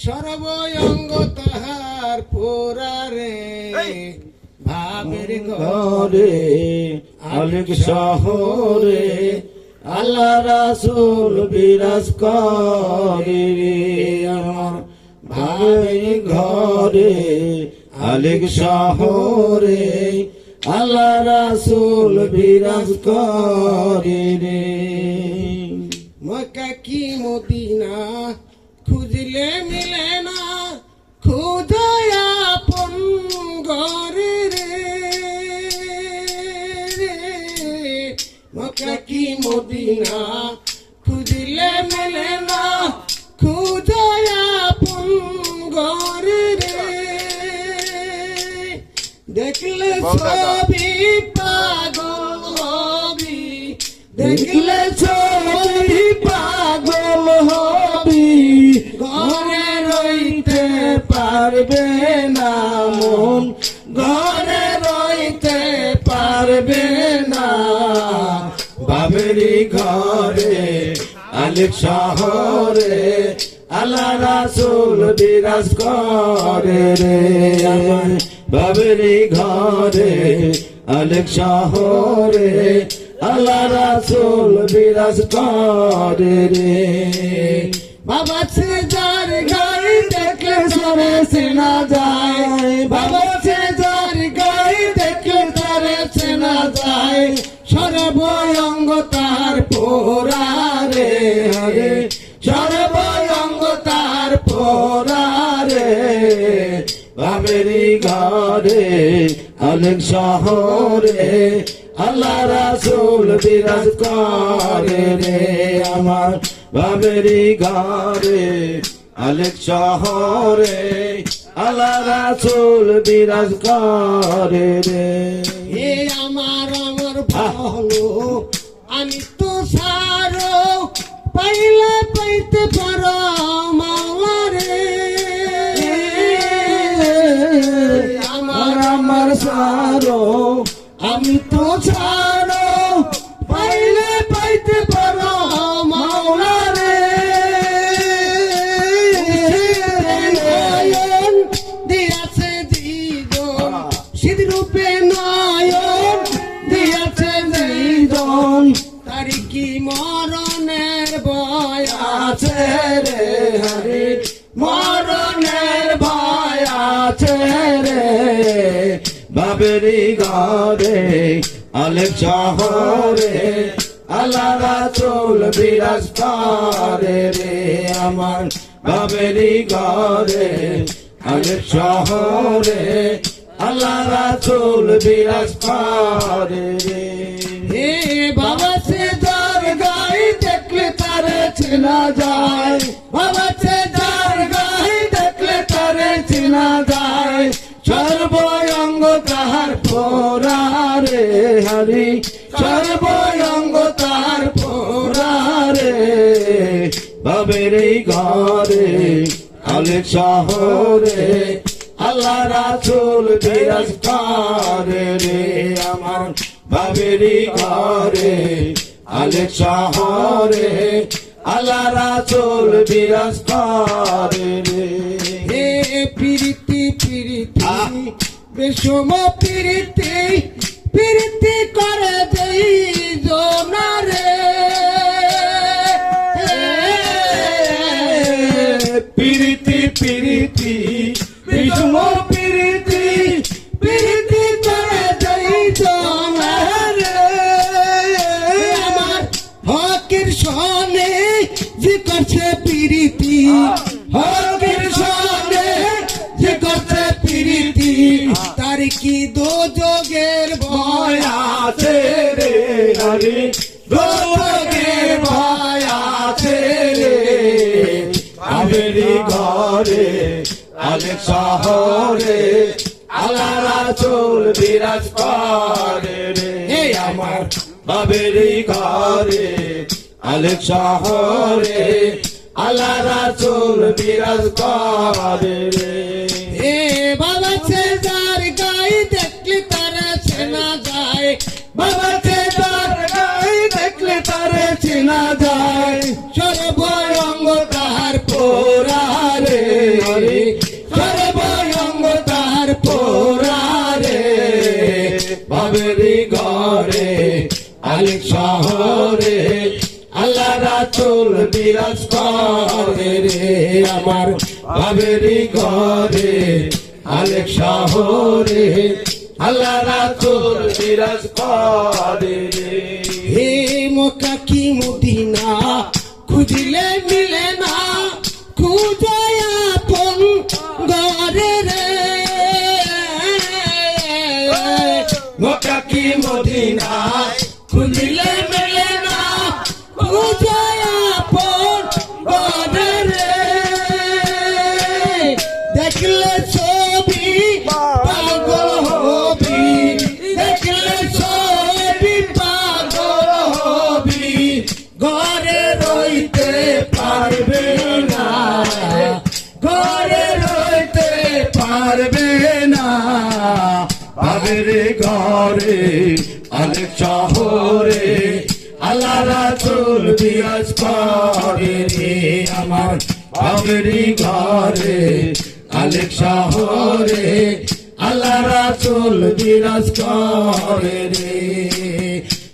সর্বঙ্গ তাহার পোরারে ভাবের ঘরে আলেক শহরে আল্লাহ রাসূল বিরাজ করে রে আমার ভাবের ঘরে আলেক শহরে আল্লাহ রাসূল বিরাজ করে রে। মক্কা কি মদিনা খুঁজলে মিলে না, খুঁজায় আপন ঘরে রে। মক্কা কি মদিনা খুঁজলে মিলে না, খুঁজায় আপন ঘরে রে। দেখলে ছবি পাগল হবি, দেখলে ছবি পাগল হবি, ঘরে রইতে পারবে না মন, ঘরে রইতে পারবে না। বাবেরি ঘরে আলেক শহরে আল্লাহ রাসূল বিরাজ করে রে আমার বাবেরি ঘরে আলেক শহরে আল্লাহ রাসূল বিরাজ করে রে। বাবা সে যার গায়ে দেখলে সরে চেনা যায়, বাবা সে যার গায়ে দেখলে সরে চেনা যায়। সর্বঙ্গ তার পোরারে হরে, সর্বঙ্গ তার পোরারে বাবেরি ঘরে আলেক শহরে আল্লাহ রাসূল বিরাজ করে রে আমার বাবেরি ঘরে আলেক শহরে আল্লাহ রাসূল বিরাজ করে রে। এ আমার ভালো আমি তো সারো, পাইলে পাইতে পারো মাওলা রে। আমার সারো আমি তো ছাড়ো, পাইলে পাইতে পারো মাওলা রে। নয়ন দিয়াছে জীবন, সিদ্ধ রূপে নয়ন দিয়াছে জীবন। তারি কি মরণের ভয় আছে রে হরি, মরণের ভয় আছে রে। বাবেরি ঘরে আলেক শহরে আল্লাহ রাসূল বিরাজ করে রে আমার বাবেরি ঘরে আলেক শহরে আল্লাহ রাসূল বিরাজ করে রে। হে বাবা সে যার গায়ে দেখলে তারে চেনা যায়, বাবা সে যার গায়ে দেখলে তারে চেনা যায়। সর্বঙ্গ তাহার পোরারে হরি, সর্বঙ্গ তাহার পোরারে বাবেরি ঘরে আলেক শহরে আল্লাহ রাসূল বিরাজ করে রে আমার বাবেরি ঘরে আলেক শহরে আল্লাহ রাসূল বিরাজ করে রে। হে প্রীতি প্রীতি বিষম প্রীতি, প্রীতি করে দেই জোনারে। প্রীতি প্রীতি বিষম প্রীতি, প্রীতি করে দেই জোনারে। আমার হকের সনে যে করছে প্রীতি, হকের সনে যে করছে প্রীতি। তার কি দোজগের ভয় আছে রে হরি, দোজগের ভয় আছে রে। বাবেরি ঘরে আলেক শহরে আল্লাহ রাসূল বিরাজ করে রে আমার বাবেরি ঘরে আলেক শহরে আল্লাহ রাসূল বিরাজ করে রে। এ বাবা সে যার গায়ে দেখলে তারা চেনা যায়, বাবা সে যার গায়ে দেখলে তারা চেনা যায়। সর্বঙ্গ তাহার পোরারে বিরাজ করে রে আমার বাবেরি ঘরে আলেক শহরে আল্লাহ রাসূল বিরাজ করে রে হে মক্কা কি মদিনা খুঁজলে মিলে না খুঁজায় আপন ঘরে রে মক্কা কি মদিনা খুঁজলে মিলে না খুঁজায় আপন ঘরে রে দেখলে ছবি পাগল হবি দেখলে ছবি পাগল হবি ঘরে রইতে পারবে না ঘরে রইতে পারবে না বাবেরি ঘরে আলেক শহরে আল্লাহ রাসূল বিরাজ করে রে আমার বাবেরি ঘরে আলেক শহরে আল্লাহ রাসূল বিরাজ করে রে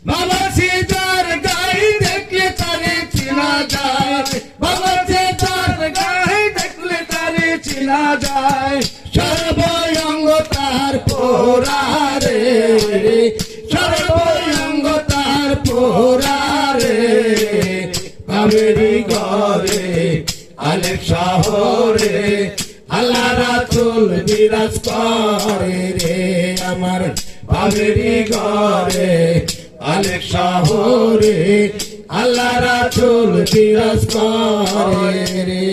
বাবা সিদার গাই দেখলে তারে চিনা যায় বাবা সিদার গাই দেখলে তারে চিনা যায় সর্বঙ্গ তার পোরারে সর্বঙ্গ তার পোরারে বাবেরি ঘরে আলেক শহরে আল্লাহ রাসূল বিরাজ করে রে আমার বাবেরি ঘরে আলেক শহরে আল্লাহ রাসূল বিরাজ করে রে